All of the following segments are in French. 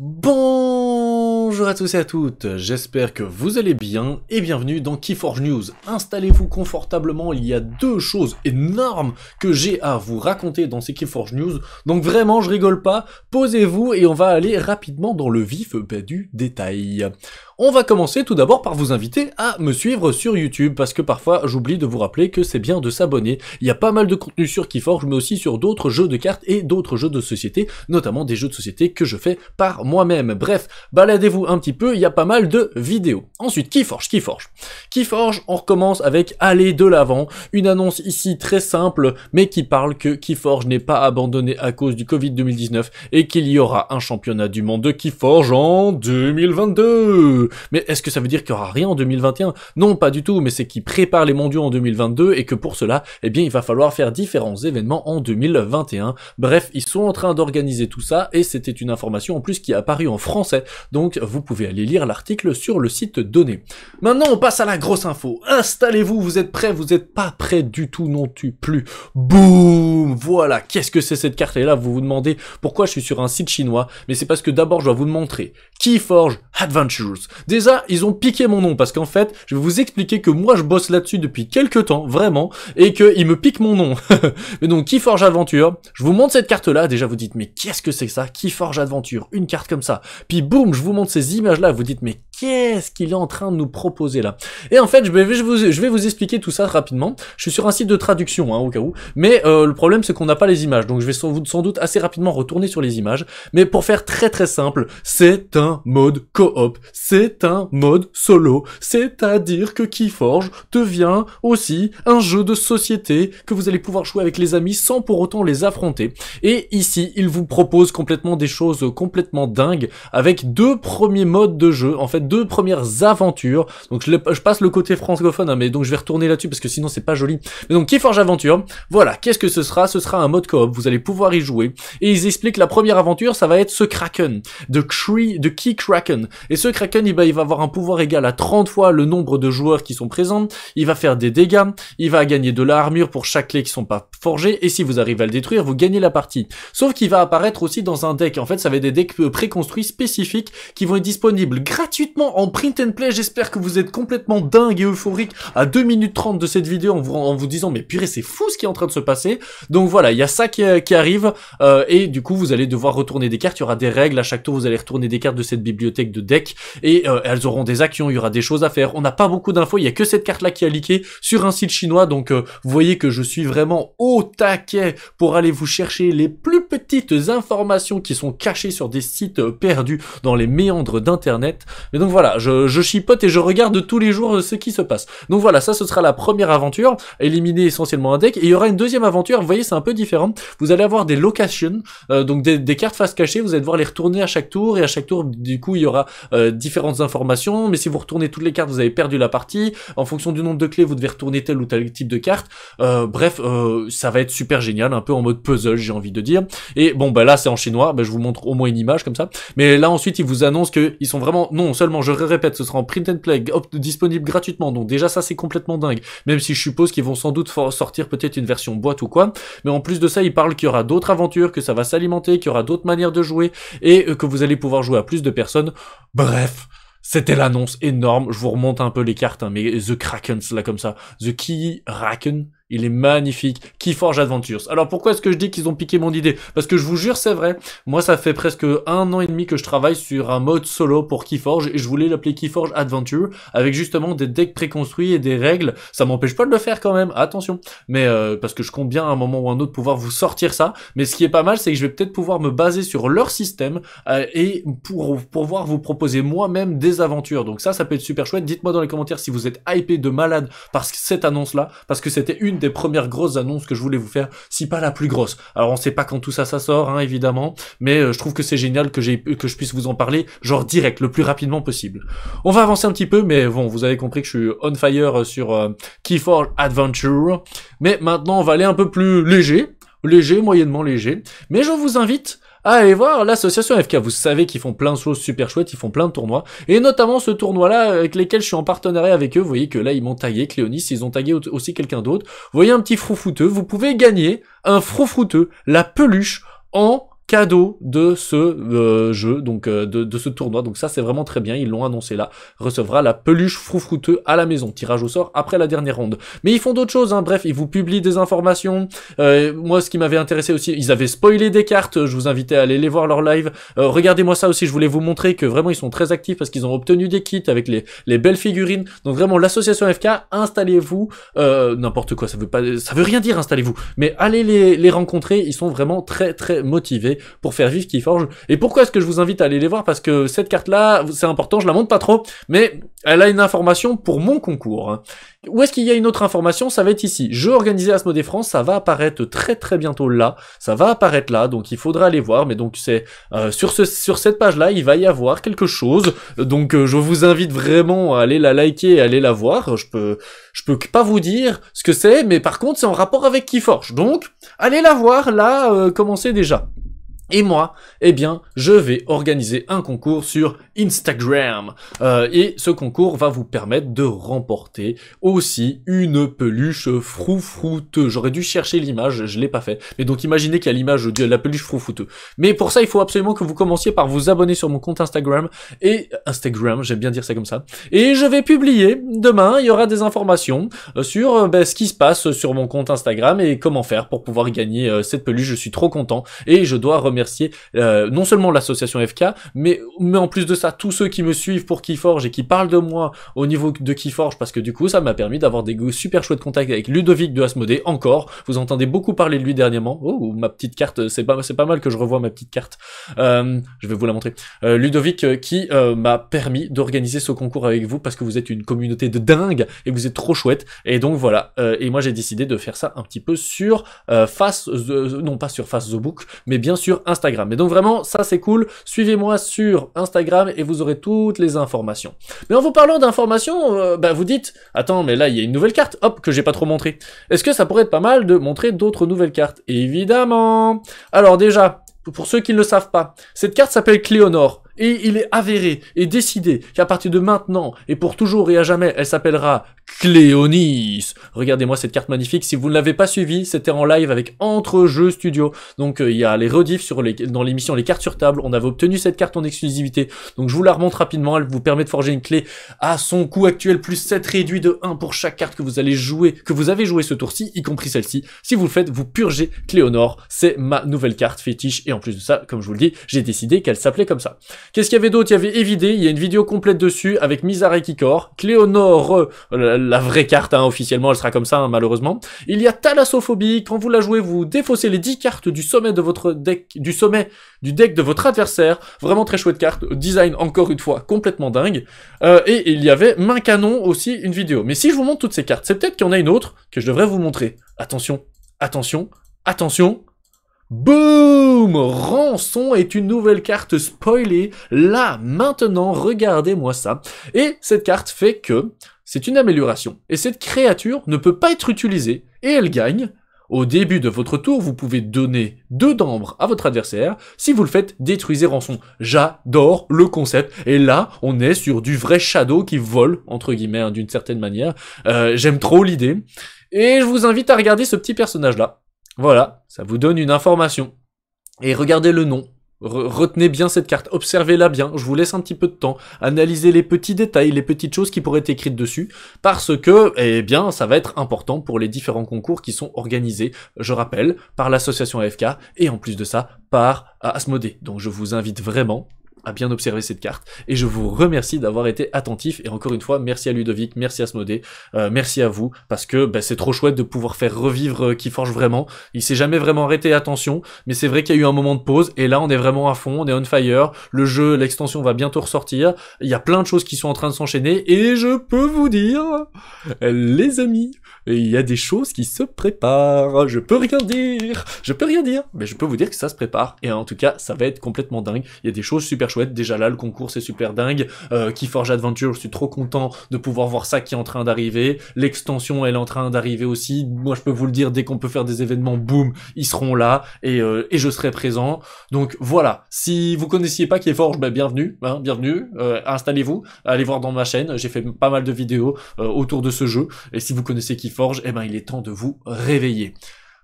Bonjour à tous et à toutes, j'espère que vous allez bien et bienvenue dans Keyforge News. Installez-vous confortablement, il y a deux choses énormes que j'ai à vous raconter dans ces Keyforge News, donc vraiment je rigole pas, posez-vous et on va aller rapidement dans le vif du détail. On va commencer tout d'abord par vous inviter à me suivre sur YouTube, parce que parfois j'oublie de vous rappeler que c'est bien de s'abonner. Il y a pas mal de contenu sur Keyforge, mais aussi sur d'autres jeux de cartes et d'autres jeux de société, notamment des jeux de société que je fais par moi-même. Bref, baladez-vous un petit peu, il y a pas mal de vidéos. Ensuite, Keyforge, on recommence avec aller de l'avant, une annonce ici très simple, mais qui parle que Keyforge n'est pas abandonné à cause du Covid 2019 et qu'il y aura un championnat du monde de Keyforge en 2022. Mais est-ce que ça veut dire qu'il n'y aura rien en 2021? Non, pas du tout, mais c'est qu'ils préparent les mondiaux en 2022 et que pour cela, eh bien, il va falloir faire différents événements en 2021. Bref, ils sont en train d'organiser tout ça et c'était une information en plus qui est apparue en français, donc vous pouvez aller lire l'article sur le site donné. Maintenant, on passe à la grosse info. Installez-vous, vous êtes prêts? Vous n'êtes pas prêts du tout non plus. Boum! Voilà, qu'est-ce que c'est cette carte? Et là, vous vous demandez pourquoi je suis sur un site chinois, mais c'est parce que d'abord, je dois vous le montrer. Keyforge Adventures. Déjà, ils ont piqué mon nom, parce qu'en fait, je vais vous expliquer que moi, je bosse là-dessus depuis quelques temps, vraiment, et qu'ils me piquent mon nom. Mais donc, Keyforge Adventure, je vous montre cette carte-là, déjà vous dites, mais qu'est-ce que c'est que ça? Keyforge Adventure, une carte comme ça. Puis boum, je vous montre ces images-là, vous dites, mais qu'est-ce qu'il est en train de nous proposer là? Et en fait, je vais vous expliquer tout ça rapidement. Je suis sur un site de traduction, hein, au cas où, mais le problème, c'est qu'on n'a pas les images, donc je vais sans doute assez rapidement retourner sur les images. Mais pour faire très simple, c'est un mode coop, c'est un mode solo, c'est-à-dire que Keyforge devient aussi un jeu de société que vous allez pouvoir jouer avec les amis sans pour autant les affronter. Et ici, il vous propose complètement des choses complètement dingues avec deux premiers modes de jeu, en fait deux premières aventures. Donc je passe le côté francophone, hein, mais donc je vais retourner là-dessus parce que sinon c'est pas joli. Mais donc Keyforge Adventure, voilà, qu'est-ce que ce sera? Ce sera un mode coop, vous allez pouvoir y jouer. Et ils expliquent la première aventure, ça va être ce Kraken, de Key Kraken. Et ce Kraken, il va avoir un pouvoir égal à 30 fois le nombre de joueurs qui sont présents, il va faire des dégâts, il va gagner de la armure pour chaque clé qui sont pas forgées, et si vous arrivez à le détruire, vous gagnez la partie. Sauf qu'il va apparaître aussi dans un deck, en fait ça va être des decks préconstruits spécifiques qui vont être disponibles gratuitement en print and play. J'espère que vous êtes complètement dingue et euphorique à 2 minutes 30 de cette vidéo en vous disant mais purée c'est fou ce qui est en train de se passer. Donc voilà, il y a ça qui arrive et du coup vous allez devoir retourner des cartes, il y aura des règles, à chaque tour vous allez retourner des cartes de cette bibliothèque de deck et elles auront des actions, il y aura des choses à faire. On n'a pas beaucoup d'infos, il y a que cette carte là qui a leaké sur un site chinois, donc vous voyez que je suis vraiment au taquet pour aller vous chercher les plus petites informations qui sont cachées sur des sites perdus dans les méandres d'internet. Mais donc voilà, je chipote et je regarde tous les jours ce qui se passe. Donc voilà, ça ce sera la première aventure, éliminer essentiellement un deck, et il y aura une deuxième aventure, vous voyez c'est un peu différent, vous allez avoir des locations, donc des cartes face cachée, vous allez devoir les retourner à chaque tour, et à chaque tour du coup il y aura différentes informations, mais si vous retournez toutes les cartes vous avez perdu la partie, en fonction du nombre de clés vous devez retourner tel ou tel type de carte, bref, ça va être super génial, un peu en mode puzzle j'ai envie de dire, et bon bah là c'est en chinois, bah, je vous montre au moins une image comme ça, mais là ensuite ils vous annoncent qu'ils sont vraiment, non seulement je répète, ce sera en print and play, disponible gratuitement, donc déjà ça c'est complètement dingue, même si je suppose qu'ils vont sans doute sortir peut-être une version boîte ou quoi, mais en plus de ça ils parlent qu'il y aura d'autres aventures, que ça va s'alimenter, qu'il y aura d'autres manières de jouer, et que vous allez pouvoir jouer à plus de personnes, bref. C'était l'annonce énorme, je vous remonte un peu les cartes, hein, mais The Kraken, là comme ça, The Key Kraken, il est magnifique. Keyforge Adventures. Alors pourquoi est-ce que je dis qu'ils ont piqué mon idée? Parce que je vous jure, c'est vrai. Moi, ça fait presque 1 an et demi que je travaille sur un mode solo pour Keyforge et je voulais l'appeler Keyforge Adventure avec justement des decks préconstruits et des règles. Ça m'empêche pas de le faire quand même, attention. Mais parce que je compte bien à un moment ou un autre pouvoir vous sortir ça. Mais ce qui est pas mal, c'est que je vais peut-être pouvoir me baser sur leur système et pour pouvoir vous proposer moi-même des aventures. Donc ça peut être super chouette. Dites-moi dans les commentaires si vous êtes hypé de malade par cette annonce-là, parce que c'était une des premières grosses annonces que je voulais vous faire, si pas la plus grosse. Alors on sait pas quand tout ça sort, hein, évidemment, mais je trouve que c'est génial que je puisse vous en parler, genre direct, le plus rapidement possible. On va avancer un petit peu, mais bon, vous avez compris que je suis on fire sur Keyforge Adventure, mais maintenant on va aller un peu plus léger, moyennement léger, mais je vous invite à aller voir l'association FK. Vous savez qu'ils font plein de choses super chouettes, ils font plein de tournois, et notamment ce tournoi-là avec lesquels je suis en partenariat avec eux. Vous voyez que là ils m'ont tagué, Cléonis, ils ont tagué aussi quelqu'un d'autre. Vous voyez un petit froufouteux, vous pouvez gagner un froufouteux, la peluche en cadeau de ce jeu, donc de ce tournoi. Donc ça c'est vraiment très bien, ils l'ont annoncé là. Recevra la peluche Froufrouteux à la maison. Tirage au sort après la dernière ronde. Mais ils font d'autres choses, hein. Bref, ils vous publient des informations. Moi ce qui m'avait intéressé aussi, ils avaient spoilé des cartes, je vous invitais à aller les voir leur live. Regardez-moi ça aussi, je voulais vous montrer que vraiment ils sont très actifs parce qu'ils ont obtenu des kits avec les belles figurines. Donc vraiment l'association FK, installez-vous, n'importe quoi, ça veut rien dire installez-vous, mais allez les rencontrer, ils sont vraiment très très motivés pour faire vivre Keyforge. Et pourquoi est-ce que je vous invite à aller les voir? Parce que cette carte là, c'est important, je la montre pas trop, mais elle a une information pour mon concours, hein. Où est-ce qu'il y a une autre information? Ça va être ici. Jeu organisé Asmodée France, ça va apparaître très très bientôt là. Ça va apparaître là, donc il faudra aller voir. Mais donc c'est sur cette page-là, il va y avoir quelque chose. Donc je vous invite vraiment à aller la liker et à aller la voir. Je peux pas vous dire ce que c'est, mais par contre c'est en rapport avec Keyforge. Donc allez la voir là, commencez déjà. Et moi, eh bien, je vais organiser un concours sur Instagram. Et ce concours va vous permettre de remporter aussi une peluche Froufrouteux. J'aurais dû chercher l'image, je l'ai pas fait. Mais donc imaginez qu'il y a l'image de la peluche Froufrouteux. Mais pour ça, il faut absolument que vous commenciez par vous abonner sur mon compte Instagram. Et Instagram, j'aime bien dire ça comme ça. Et je vais publier demain, il y aura des informations sur ce qui se passe sur mon compte Instagram et comment faire pour pouvoir gagner cette peluche. Je suis trop content et je dois remercier non seulement l'association FK, mais en plus de ça, tous ceux qui me suivent pour Keyforge et qui parlent de moi au niveau de Keyforge, parce que du coup, ça m'a permis d'avoir des super chouettes contacts avec Ludovic de Asmodée, encore. Vous entendez beaucoup parler de lui dernièrement. Oh, ma petite carte, c'est pas mal que je revoie ma petite carte. Je vais vous la montrer. Ludovic qui m'a permis d'organiser ce concours avec vous, parce que vous êtes une communauté de dingue, et vous êtes trop chouette. Et donc voilà, et moi j'ai décidé de faire ça un petit peu sur non pas sur Face the Book, mais bien sûr Instagram. Et donc vraiment, ça c'est cool. Suivez-moi sur Instagram et vous aurez toutes les informations. Mais en vous parlant d'informations, vous dites, attends, mais là il y a une nouvelle carte, hop, que j'ai pas trop montré. Est-ce que ça pourrait être pas mal de montrer d'autres nouvelles cartes? Évidemment. Alors déjà, pour ceux qui ne le savent pas, cette carte s'appelle Cléonore. Et il est avéré et décidé qu'à partir de maintenant et pour toujours et à jamais, elle s'appellera Cléonis. Regardez-moi cette carte magnifique. Si vous ne l'avez pas suivie, c'était en live avec Entre Jeux Studio. Donc il y a les rediffs dans l'émission Les Cartes sur Table. On avait obtenu cette carte en exclusivité. Donc je vous la remonte rapidement. Elle vous permet de forger une clé à son coût actuel plus 7 réduit de 1 pour chaque carte que vous allez jouer, que vous avez joué ce tour-ci, y compris celle-ci. Si vous le faites, vous purgez Cléonore. C'est ma nouvelle carte fétiche. Et en plus de ça, comme je vous le dis, j'ai décidé qu'elle s'appelait comme ça. Qu'est-ce qu'il y avait d'autre? Il y avait Evidé, il y a une vidéo complète dessus avec Mizar et Kikor, Cléonore, la vraie carte, hein, officiellement elle sera comme ça, hein, malheureusement. Il y a Thalassophobie, quand vous la jouez, vous défaussez les 10 cartes du sommet de votre deck, du deck de votre adversaire, vraiment très chouette carte, design encore une fois complètement dingue. Et il y avait Main Canon aussi, une vidéo. Mais si je vous montre toutes ces cartes, c'est peut-être qu'il y en a une autre que je devrais vous montrer. Attention, attention, attention. Boum! Rançon est une nouvelle carte spoilée. Là, maintenant, regardez-moi ça. Et cette carte fait que c'est une amélioration. Et cette créature ne peut pas être utilisée. Et elle gagne. Au début de votre tour, vous pouvez donner 2 d'ambre à votre adversaire. Si vous le faites, détruisez Rançon. J'adore le concept. Et là, on est sur du vrai Shadow qui vole, entre guillemets, hein, d'une certaine manière. J'aime trop l'idée. Et je vous invite à regarder ce petit personnage-là. Voilà, ça vous donne une information. Et regardez le nom. Retenez bien cette carte, observez-la bien, je vous laisse un petit peu de temps, analysez les petits détails, les petites choses qui pourraient être écrites dessus, parce que, eh bien, ça va être important pour les différents concours qui sont organisés, je rappelle, par l'association AFK, et en plus de ça, par Asmodée. Donc je vous invite vraiment à bien observer cette carte, et je vous remercie d'avoir été attentif, et encore une fois, merci à Ludovic, merci à Asmodée, merci à vous, parce que c'est trop chouette de pouvoir faire revivre Keyforge vraiment, il s'est jamais vraiment arrêté, attention, mais c'est vrai qu'il y a eu un moment de pause, et là on est vraiment à fond, on est on fire, le jeu, l'extension va bientôt ressortir, il y a plein de choses qui sont en train de s'enchaîner, et je peux vous dire, les amis, il y a des choses qui se préparent, je peux rien dire, mais je peux vous dire que ça se prépare, et en tout cas, ça va être complètement dingue, il y a des choses super chouette, déjà là le concours c'est super dingue, Keyforge Adventure, je suis trop content de pouvoir voir ça qui est en train d'arriver, l'extension elle est en train d'arriver aussi, moi je peux vous le dire, dès qu'on peut faire des événements, boum, ils seront là, et je serai présent, donc voilà, si vous connaissiez pas Keyforge, bienvenue, hein, bienvenue, installez-vous, allez voir dans ma chaîne, j'ai fait pas mal de vidéos autour de ce jeu, et si vous connaissez Keyforge, il est temps de vous réveiller.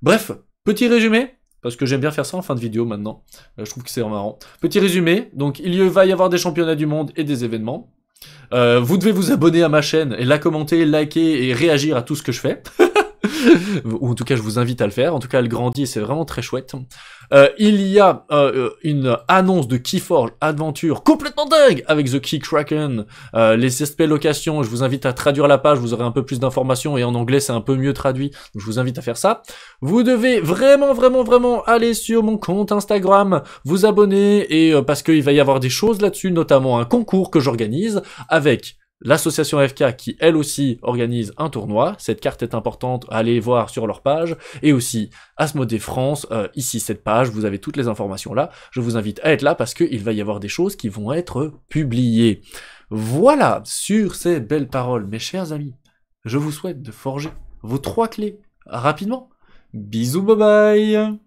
Bref, petit résumé, parce que j'aime bien faire ça en fin de vidéo maintenant. Je trouve que c'est marrant. Petit résumé, donc il va y avoir des championnats du monde et des événements. Vous devez vous abonner à ma chaîne et la commenter, liker et réagir à tout ce que je fais. Ou en tout cas je vous invite à le faire, en tout cas elle grandit et c'est vraiment très chouette. Il y a une annonce de Keyforge Adventure complètement dingue avec The Key Kraken, les aspects location, je vous invite à traduire la page, vous aurez un peu plus d'informations et en anglais c'est un peu mieux traduit, donc je vous invite à faire ça. Vous devez vraiment aller sur mon compte Instagram, vous abonner et parce qu'il va y avoir des choses là-dessus, notamment un concours que j'organise avec l'association FK qui elle aussi organise un tournoi, cette carte est importante, allez voir sur leur page, et aussi Asmodée France, ici cette page, vous avez toutes les informations là, je vous invite à être là parce qu'il va y avoir des choses qui vont être publiées. Voilà, sur ces belles paroles, mes chers amis, je vous souhaite de forger vos 3 clés rapidement. Bisous, bye bye.